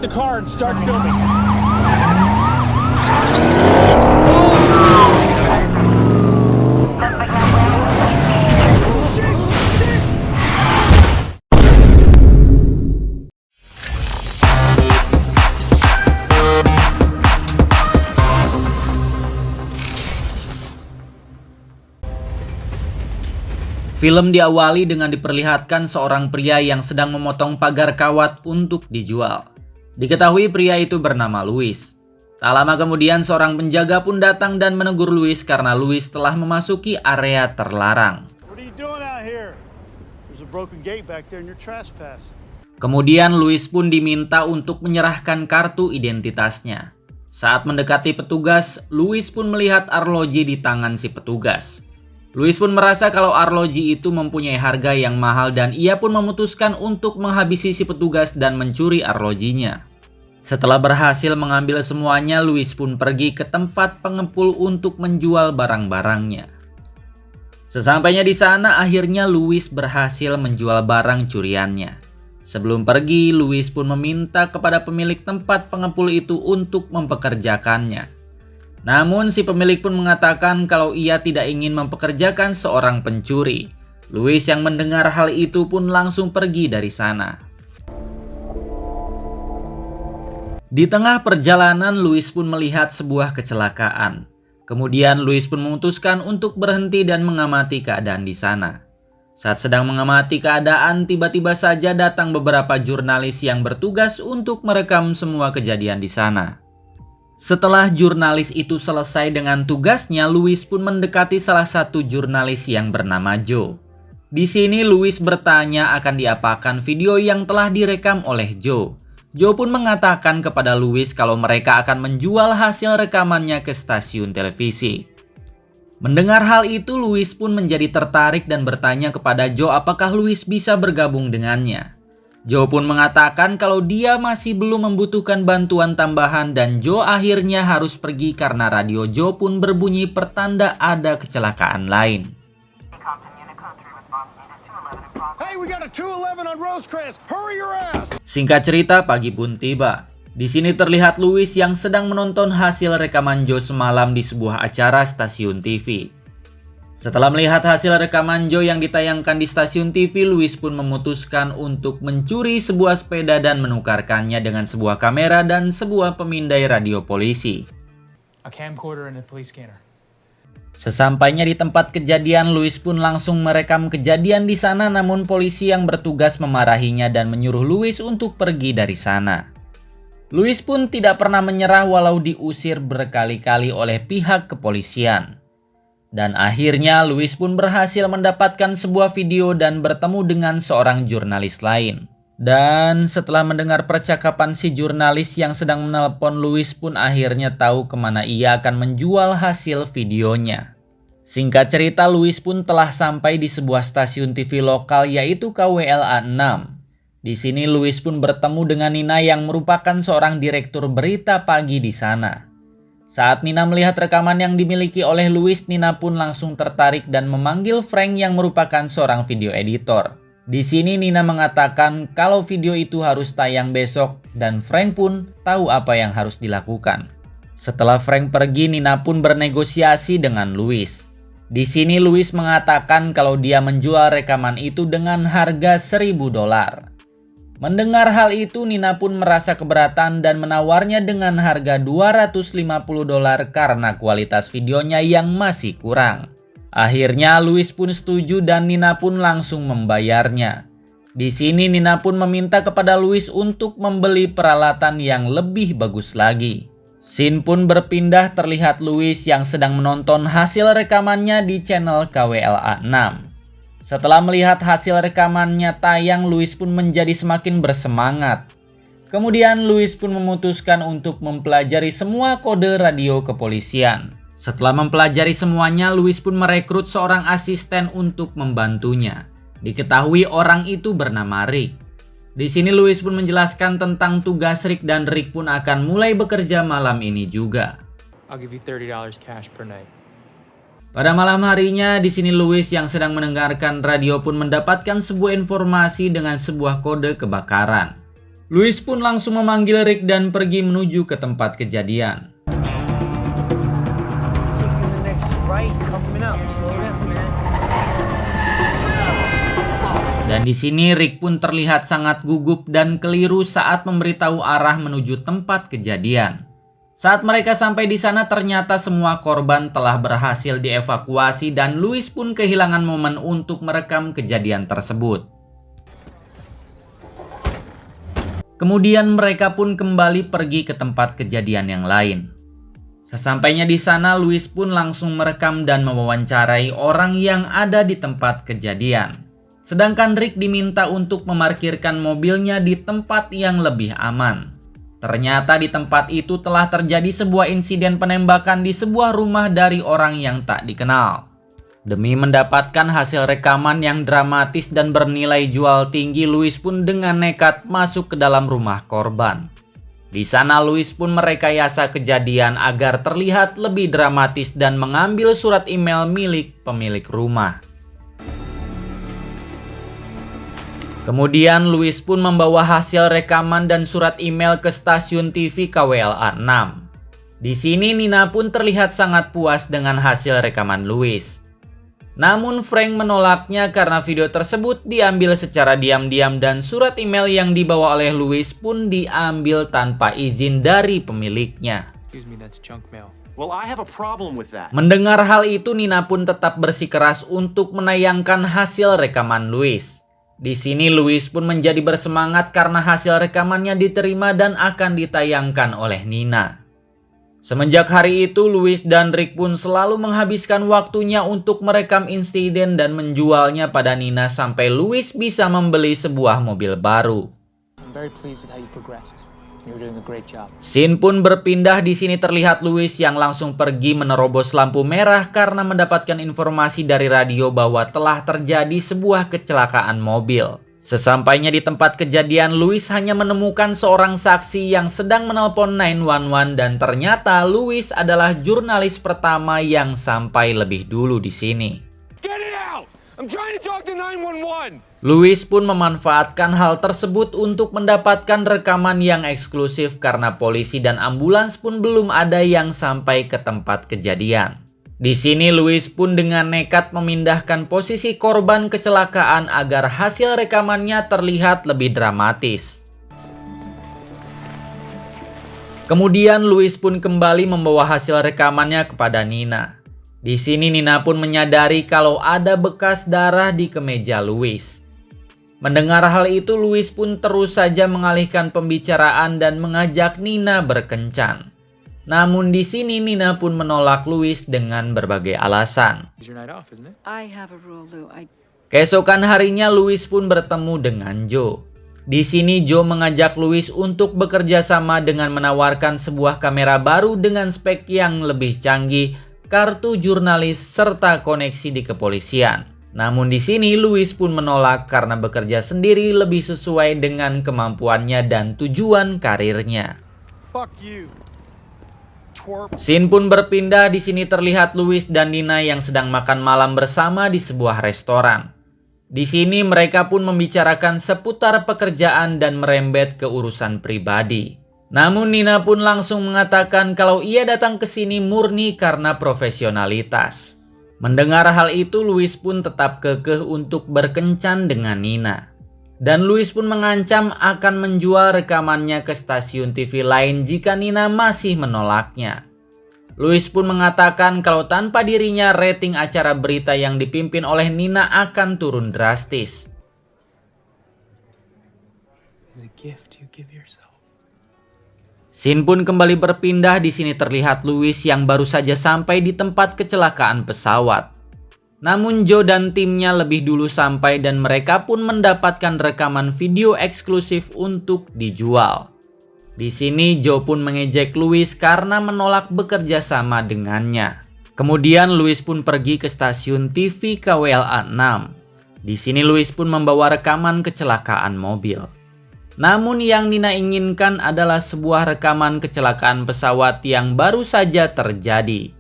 the car and start filming. Film diawali dengan diperlihatkan seorang pria yang sedang memotong pagar kawat untuk dijual. Diketahui pria itu bernama Louis. Tak lama kemudian seorang penjaga pun datang dan menegur Louis karena Louis telah memasuki area terlarang. Kemudian Louis pun diminta untuk menyerahkan kartu identitasnya. Saat mendekati petugas, Louis pun melihat arloji di tangan si petugas. Louis pun merasa kalau arloji itu mempunyai harga yang mahal dan ia pun memutuskan untuk menghabisi si petugas dan mencuri arlojinya. Setelah berhasil mengambil semuanya, Louis pun pergi ke tempat pengepul untuk menjual barang-barangnya. Sesampainya di sana, akhirnya Louis berhasil menjual barang curiannya. Sebelum pergi, Louis pun meminta kepada pemilik tempat pengepul itu untuk mempekerjakannya. Namun si pemilik pun mengatakan kalau ia tidak ingin mempekerjakan seorang pencuri. Louis yang mendengar hal itu pun langsung pergi dari sana. Di tengah perjalanan, Louis pun melihat sebuah kecelakaan. Kemudian Louis pun memutuskan untuk berhenti dan mengamati keadaan di sana. Saat sedang mengamati keadaan, tiba-tiba saja datang beberapa jurnalis yang bertugas untuk merekam semua kejadian di sana. Setelah jurnalis itu selesai dengan tugasnya, Louis pun mendekati salah satu jurnalis yang bernama Joe. Di sini Louis bertanya akan diapakan video yang telah direkam oleh Joe. Joe pun mengatakan kepada Louis kalau mereka akan menjual hasil rekamannya ke stasiun televisi. Mendengar hal itu, Louis pun menjadi tertarik dan bertanya kepada Joe apakah Louis bisa bergabung dengannya. Joe pun mengatakan kalau dia masih belum membutuhkan bantuan tambahan dan Joe akhirnya harus pergi karena radio Joe pun berbunyi pertanda ada kecelakaan lain. Singkat cerita, pagi pun tiba. Di sini terlihat Louis yang sedang menonton hasil rekaman Joe semalam di sebuah acara stasiun TV. Setelah melihat hasil rekaman Joe yang ditayangkan di stasiun TV, Louis pun memutuskan untuk mencuri sebuah sepeda dan menukarkannya dengan sebuah kamera dan sebuah pemindai radio polisi. Sesampainya di tempat kejadian, Louis pun langsung merekam kejadian di sana, namun polisi yang bertugas memarahinya dan menyuruh Louis untuk pergi dari sana. Louis pun tidak pernah menyerah walau diusir berkali-kali oleh pihak kepolisian. Dan akhirnya Louis pun berhasil mendapatkan sebuah video dan bertemu dengan seorang jurnalis lain. Dan setelah mendengar percakapan si jurnalis yang sedang menelpon, Louis pun akhirnya tahu kemana ia akan menjual hasil videonya. Singkat cerita, Louis pun telah sampai di sebuah stasiun TV lokal yaitu KWLA 6. Di sini Louis pun bertemu dengan Nina yang merupakan seorang direktur berita pagi di sana. Saat Nina melihat rekaman yang dimiliki oleh Louis, Nina pun langsung tertarik dan memanggil Frank yang merupakan seorang video editor. Di sini Nina mengatakan kalau video itu harus tayang besok dan Frank pun tahu apa yang harus dilakukan. Setelah Frank pergi, Nina pun bernegosiasi dengan Louis. Di sini Louis mengatakan kalau dia menjual rekaman itu dengan harga $1.000. Mendengar hal itu, Nina pun merasa keberatan dan menawarnya dengan harga $250 karena kualitas videonya yang masih kurang. Akhirnya Louis pun setuju dan Nina pun langsung membayarnya. Di sini Nina pun meminta kepada Louis untuk membeli peralatan yang lebih bagus lagi. Scene pun berpindah, terlihat Louis yang sedang menonton hasil rekamannya di channel KWLA 6. Setelah melihat hasil rekamannya tayang, Louis pun menjadi semakin bersemangat. Kemudian Louis pun memutuskan untuk mempelajari semua kode radio kepolisian. Setelah mempelajari semuanya, Louis pun merekrut seorang asisten untuk membantunya. Diketahui orang itu bernama Rick. Di sini Louis pun menjelaskan tentang tugas Rick dan Rick pun akan mulai bekerja malam ini juga. I'll give you $30 cash per night. Pada malam harinya, di sini Louis yang sedang mendengarkan radio pun mendapatkan sebuah informasi dengan sebuah kode kebakaran. Louis pun langsung memanggil Rick dan pergi menuju ke tempat kejadian. Dan di sini Rick pun terlihat sangat gugup dan keliru saat memberitahu arah menuju tempat kejadian. Saat mereka sampai di sana ternyata semua korban telah berhasil dievakuasi dan Louis pun kehilangan momen untuk merekam kejadian tersebut. Kemudian mereka pun kembali pergi ke tempat kejadian yang lain. Sesampainya di sana, Louis pun langsung merekam dan mewawancarai orang yang ada di tempat kejadian. Sedangkan Rick diminta untuk memarkirkan mobilnya di tempat yang lebih aman. Ternyata di tempat itu telah terjadi sebuah insiden penembakan di sebuah rumah dari orang yang tak dikenal. Demi mendapatkan hasil rekaman yang dramatis dan bernilai jual tinggi, Louis pun dengan nekat masuk ke dalam rumah korban. Di sana Louis pun merekayasa kejadian agar terlihat lebih dramatis dan mengambil surat email milik pemilik rumah. Kemudian Louis pun membawa hasil rekaman dan surat email ke stasiun TV KWLA 6. Di sini Nina pun terlihat sangat puas dengan hasil rekaman Louis. Namun Frank menolaknya karena video tersebut diambil secara diam-diam dan surat email yang dibawa oleh Louis pun diambil tanpa izin dari pemiliknya. Mendengar hal itu, Nina pun tetap bersikeras untuk menayangkan hasil rekaman Louis. Di sini Louis pun menjadi bersemangat karena hasil rekamannya diterima dan akan ditayangkan oleh Nina. Semenjak hari itu, Louis dan Rick pun selalu menghabiskan waktunya untuk merekam insiden dan menjualnya pada Nina sampai Louis bisa membeli sebuah mobil baru. Scene pun berpindah. Di sini terlihat Louis yang langsung pergi menerobos lampu merah karena mendapatkan informasi dari radio bahwa telah terjadi sebuah kecelakaan mobil. Sesampainya di tempat kejadian, Louis hanya menemukan seorang saksi yang sedang menelpon 911 dan ternyata Louis adalah jurnalis pertama yang sampai lebih dulu di sini. Louis pun memanfaatkan hal tersebut untuk mendapatkan rekaman yang eksklusif karena polisi dan ambulans pun belum ada yang sampai ke tempat kejadian. Di sini Louis pun dengan nekat memindahkan posisi korban kecelakaan agar hasil rekamannya terlihat lebih dramatis. Kemudian Louis pun kembali membawa hasil rekamannya kepada Nina. Di sini Nina pun menyadari kalau ada bekas darah di kemeja Louis. Mendengar hal itu, Louis pun terus saja mengalihkan pembicaraan dan mengajak Nina berkencan. Namun di sini Nina pun menolak Louis dengan berbagai alasan. Keesokan harinya Louis pun bertemu dengan Joe. Di sini Joe mengajak Louis untuk bekerja sama dengan menawarkan sebuah kamera baru dengan spek yang lebih canggih, kartu jurnalis, serta koneksi di kepolisian. Namun di sini Louis pun menolak karena bekerja sendiri lebih sesuai dengan kemampuannya dan tujuan karirnya. Scene pun berpindah. Di sini terlihat Louis dan Nina yang sedang makan malam bersama di sebuah restoran. Di sini mereka pun membicarakan seputar pekerjaan dan merembet ke urusan pribadi. Namun Nina pun langsung mengatakan kalau ia datang ke sini murni karena profesionalitas. Mendengar hal itu, Louis pun tetap kekeh untuk berkencan dengan Nina. Dan Louis pun mengancam akan menjual rekamannya ke stasiun TV lain jika Nina masih menolaknya. Louis pun mengatakan kalau tanpa dirinya rating acara berita yang dipimpin oleh Nina akan turun drastis. Scene pun kembali berpindah. Di sini terlihat Louis yang baru saja sampai di tempat kecelakaan pesawat. Namun Joe dan timnya lebih dulu sampai dan mereka pun mendapatkan rekaman video eksklusif untuk dijual. Di sini Joe pun mengejek Louis karena menolak bekerja sama dengannya. Kemudian Louis pun pergi ke stasiun TV KWLA 6. Di sini Louis pun membawa rekaman kecelakaan mobil. Namun yang Nina inginkan adalah sebuah rekaman kecelakaan pesawat yang baru saja terjadi.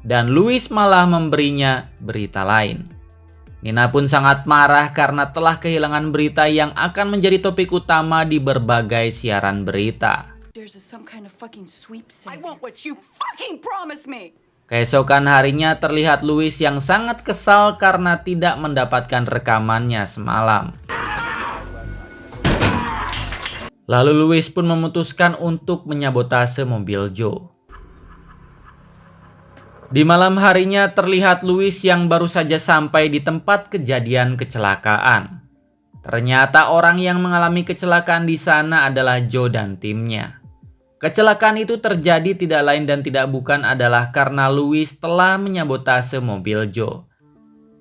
Dan Louis malah memberinya berita lain. Nina pun sangat marah karena telah kehilangan berita yang akan menjadi topik utama di berbagai siaran berita. Keesokan harinya terlihat Louis yang sangat kesal karena tidak mendapatkan rekamannya semalam. Lalu Louis pun memutuskan untuk menyabotase mobil Joe. Di malam harinya terlihat Louis yang baru saja sampai di tempat kejadian kecelakaan. Ternyata orang yang mengalami kecelakaan di sana adalah Joe dan timnya. Kecelakaan itu terjadi tidak lain dan tidak bukan adalah karena Louis telah menyabotase mobil Joe.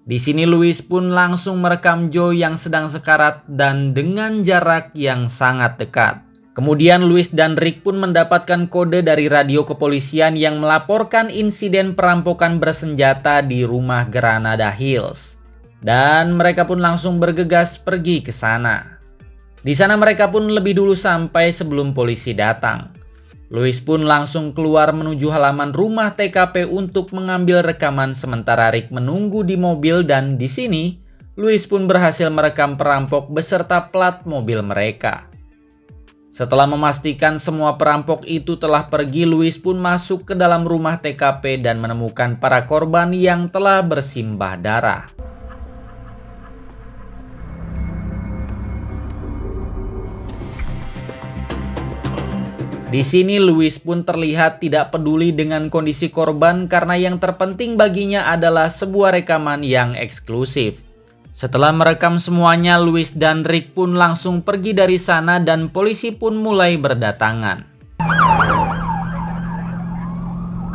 Di sini Louis pun langsung merekam Joe yang sedang sekarat dan dengan jarak yang sangat dekat. Kemudian Louis dan Rick pun mendapatkan kode dari radio kepolisian yang melaporkan insiden perampokan bersenjata di rumah Granada Hills. Dan mereka pun langsung bergegas pergi ke sana. Di sana mereka pun lebih dulu sampai sebelum polisi datang. Louis pun langsung keluar menuju halaman rumah TKP untuk mengambil rekaman sementara Rick menunggu di mobil, dan di sini Louis pun berhasil merekam perampok beserta plat mobil mereka. Setelah memastikan semua perampok itu telah pergi, Louis pun masuk ke dalam rumah TKP dan menemukan para korban yang telah bersimbah darah. Di sini Louis pun terlihat tidak peduli dengan kondisi korban karena yang terpenting baginya adalah sebuah rekaman yang eksklusif. Setelah merekam semuanya, Louis dan Rick pun langsung pergi dari sana dan polisi pun mulai berdatangan.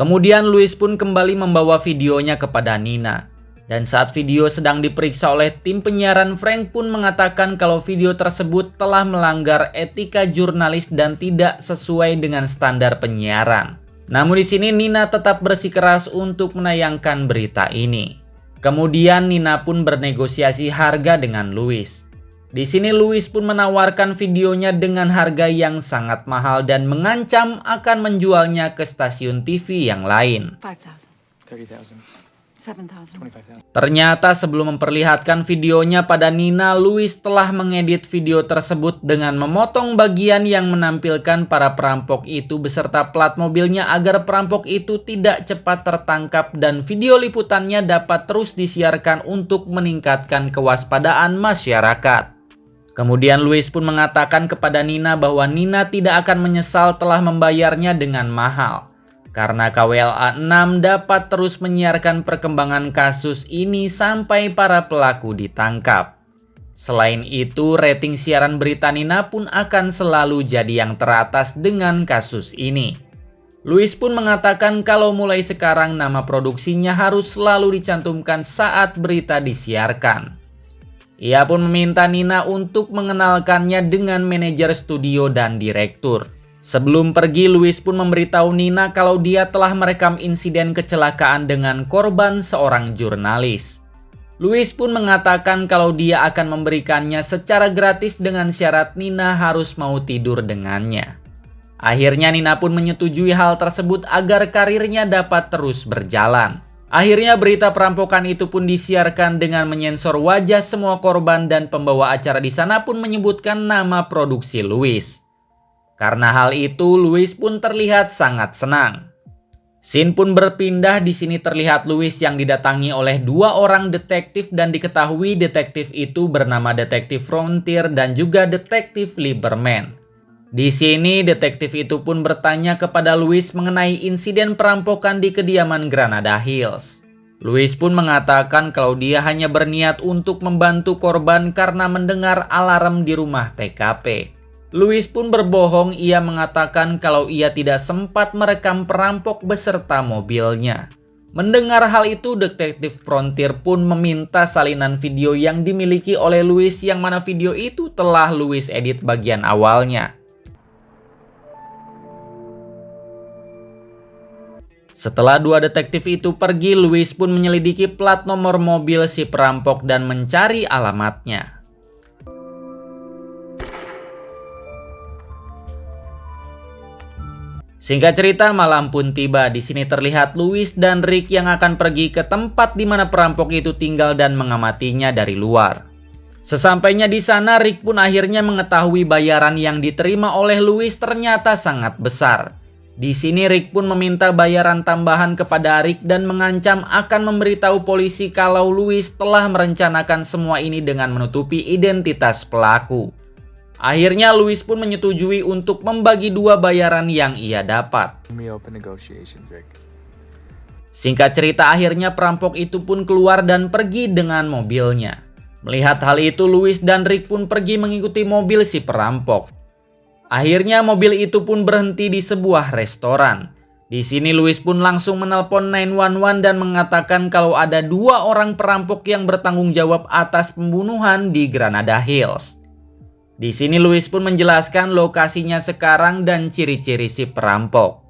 Kemudian Louis pun kembali membawa videonya kepada Nina. Dan saat video sedang diperiksa oleh tim penyiaran, Frank pun mengatakan kalau video tersebut telah melanggar etika jurnalis dan tidak sesuai dengan standar penyiaran. Namun di sini Nina tetap bersikeras untuk menayangkan berita ini. Kemudian Nina pun bernegosiasi harga dengan Louis. Di sini Louis pun menawarkan videonya dengan harga yang sangat mahal dan mengancam akan menjualnya ke stasiun TV yang lain. 30,000. 7,000. Ternyata sebelum memperlihatkan videonya pada Nina, Louis telah mengedit video tersebut dengan memotong bagian yang menampilkan para perampok itu beserta plat mobilnya agar perampok itu tidak cepat tertangkap dan video liputannya dapat terus disiarkan untuk meningkatkan kewaspadaan masyarakat. Kemudian Louis pun mengatakan kepada Nina bahwa Nina tidak akan menyesal telah membayarnya dengan mahal. Karena KWLA 6 dapat terus menyiarkan perkembangan kasus ini sampai para pelaku ditangkap. Selain itu, rating siaran berita Nina pun akan selalu jadi yang teratas dengan kasus ini. Louis pun mengatakan kalau mulai sekarang nama produksinya harus selalu dicantumkan saat berita disiarkan. Ia pun meminta Nina untuk mengenalkannya dengan manajer studio dan direktur. Sebelum pergi, Louis pun memberitahu Nina kalau dia telah merekam insiden kecelakaan dengan korban seorang jurnalis. Louis pun mengatakan kalau dia akan memberikannya secara gratis dengan syarat Nina harus mau tidur dengannya. Akhirnya Nina pun menyetujui hal tersebut agar karirnya dapat terus berjalan. Akhirnya berita perampokan itu pun disiarkan dengan menyensor wajah semua korban dan pembawa acara di sana pun menyebutkan nama produksi Louis. Karena hal itu, Louis pun terlihat sangat senang. Scene pun berpindah. Di sini terlihat Louis yang didatangi oleh dua orang detektif dan diketahui detektif itu bernama Detektif Frontier dan juga Detektif Lieberman. Di sini detektif itu pun bertanya kepada Louis mengenai insiden perampokan di kediaman Granada Hills. Louis pun mengatakan kalau dia hanya berniat untuk membantu korban karena mendengar alarm di rumah TKP. Louis pun berbohong, ia mengatakan kalau ia tidak sempat merekam perampok beserta mobilnya. Mendengar hal itu, Detektif Frontier pun meminta salinan video yang dimiliki oleh Louis yang mana video itu telah Louis edit bagian awalnya. Setelah dua detektif itu pergi, Louis pun menyelidiki plat nomor mobil si perampok dan mencari alamatnya. Singkat cerita, malam pun tiba. Di sini terlihat Louis dan Rick yang akan pergi ke tempat di mana perampok itu tinggal dan mengamatinya dari luar. Sesampainya di sana, Rick pun akhirnya mengetahui bayaran yang diterima oleh Louis ternyata sangat besar. Di sini Rick pun meminta bayaran tambahan kepada Rick dan mengancam akan memberitahu polisi kalau Louis telah merencanakan semua ini dengan menutupi identitas pelaku. Akhirnya Louis pun menyetujui untuk membagi dua bayaran yang ia dapat. Singkat cerita, akhirnya perampok itu pun keluar dan pergi dengan mobilnya. Melihat hal itu, Louis dan Rick pun pergi mengikuti mobil si perampok. Akhirnya mobil itu pun berhenti di sebuah restoran. Di sini Louis pun langsung menelpon 911 dan mengatakan kalau ada dua orang perampok yang bertanggung jawab atas pembunuhan di Granada Hills. Di sini Louis pun menjelaskan lokasinya sekarang dan ciri-ciri si perampok.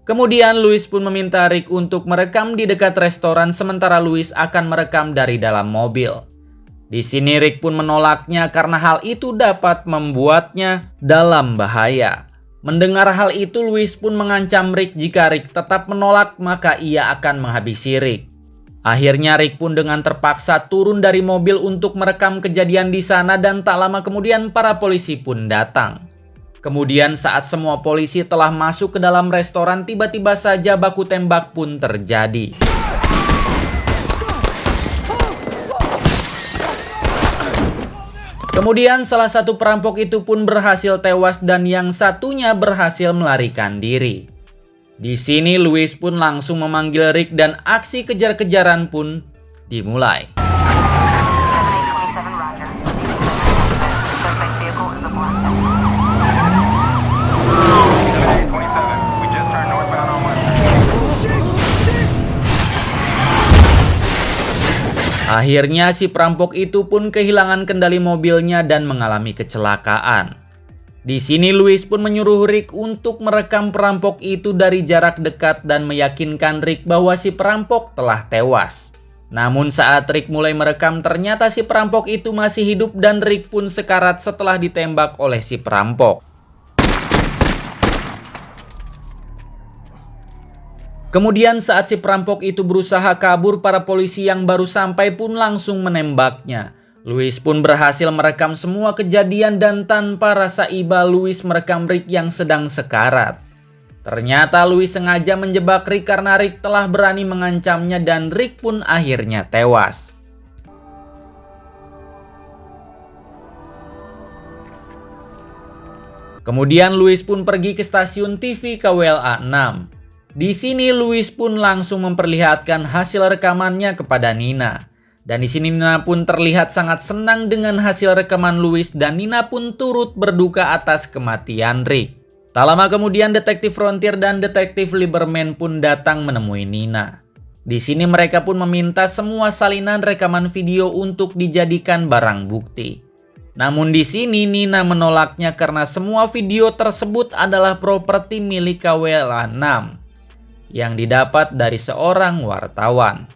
Kemudian Louis pun meminta Rick untuk merekam di dekat restoran sementara Louis akan merekam dari dalam mobil. Di sini Rick pun menolaknya karena hal itu dapat membuatnya dalam bahaya. Mendengar hal itu, Louis pun mengancam Rick jika Rick tetap menolak maka ia akan menghabisi Rick. Akhirnya Rick pun dengan terpaksa turun dari mobil untuk merekam kejadian di sana dan tak lama kemudian para polisi pun datang. Kemudian saat semua polisi telah masuk ke dalam restoran, tiba-tiba saja baku tembak pun terjadi. Kemudian salah satu perampok itu pun berhasil tewas dan yang satunya berhasil melarikan diri. Di sini Louis pun langsung memanggil Rick dan aksi kejar-kejaran pun dimulai. Akhirnya si perampok itu pun kehilangan kendali mobilnya dan mengalami kecelakaan. Di sini Louis pun menyuruh Rick untuk merekam perampok itu dari jarak dekat dan meyakinkan Rick bahwa si perampok telah tewas. Namun saat Rick mulai merekam, ternyata si perampok itu masih hidup dan Rick pun sekarat setelah ditembak oleh si perampok. Kemudian saat si perampok itu berusaha kabur, para polisi yang baru sampai pun langsung menembaknya. Louis pun berhasil merekam semua kejadian dan tanpa rasa iba Louis merekam Rick yang sedang sekarat. Ternyata Louis sengaja menjebak Rick karena Rick telah berani mengancamnya dan Rick pun akhirnya tewas. Kemudian Louis pun pergi ke stasiun TV KWLA 6. Di sini Louis pun langsung memperlihatkan hasil rekamannya kepada Nina. Dan di sini Nina pun terlihat sangat senang dengan hasil rekaman Louis dan Nina pun turut berduka atas kematian Rick. Tak lama kemudian Detektif Frontier dan Detektif Lieberman pun datang menemui Nina. Di sini mereka pun meminta semua salinan rekaman video untuk dijadikan barang bukti. Namun di sini Nina menolaknya karena semua video tersebut adalah properti milik KWLA 6 yang didapat dari seorang wartawan.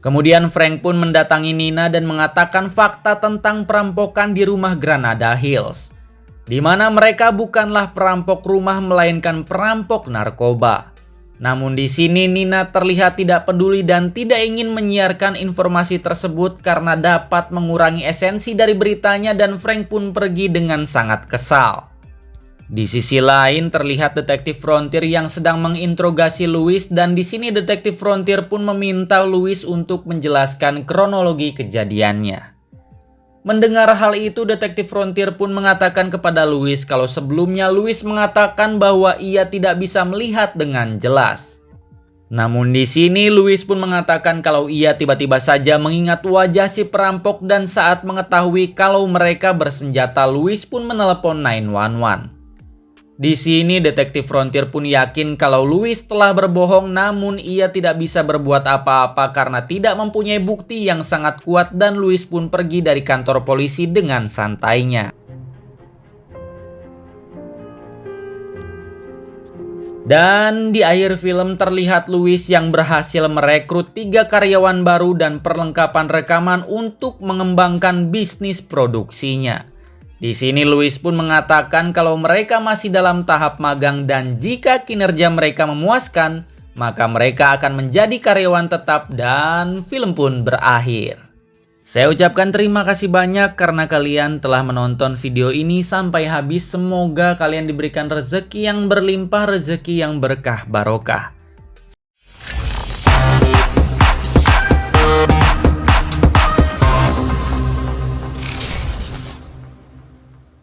Kemudian Frank pun mendatangi Nina dan mengatakan fakta tentang perampokan di rumah Granada Hills, di mana mereka bukanlah perampok rumah melainkan perampok narkoba. Namun di sini Nina terlihat tidak peduli dan tidak ingin menyiarkan informasi tersebut karena dapat mengurangi esensi dari beritanya dan Frank pun pergi dengan sangat kesal. Di sisi lain terlihat Detektif Frontier yang sedang menginterogasi Louis dan di sini Detektif Frontier pun meminta Louis untuk menjelaskan kronologi kejadiannya. Mendengar hal itu, Detektif Frontier pun mengatakan kepada Louis kalau sebelumnya Louis mengatakan bahwa ia tidak bisa melihat dengan jelas. Namun di sini Louis pun mengatakan kalau ia tiba-tiba saja mengingat wajah si perampok dan saat mengetahui kalau mereka bersenjata, Louis pun menelepon 911. Di sini Detektif Frontier pun yakin kalau Louis telah berbohong, namun ia tidak bisa berbuat apa-apa karena tidak mempunyai bukti yang sangat kuat dan Louis pun pergi dari kantor polisi dengan santainya. Dan di akhir film terlihat Louis yang berhasil merekrut 3 karyawan baru dan perlengkapan rekaman untuk mengembangkan bisnis produksinya. Di sini Louis pun mengatakan kalau mereka masih dalam tahap magang dan jika kinerja mereka memuaskan, maka mereka akan menjadi karyawan tetap dan film pun berakhir. Saya ucapkan terima kasih banyak karena kalian telah menonton video ini sampai habis. Semoga kalian diberikan rezeki yang berlimpah, rezeki yang berkah barokah.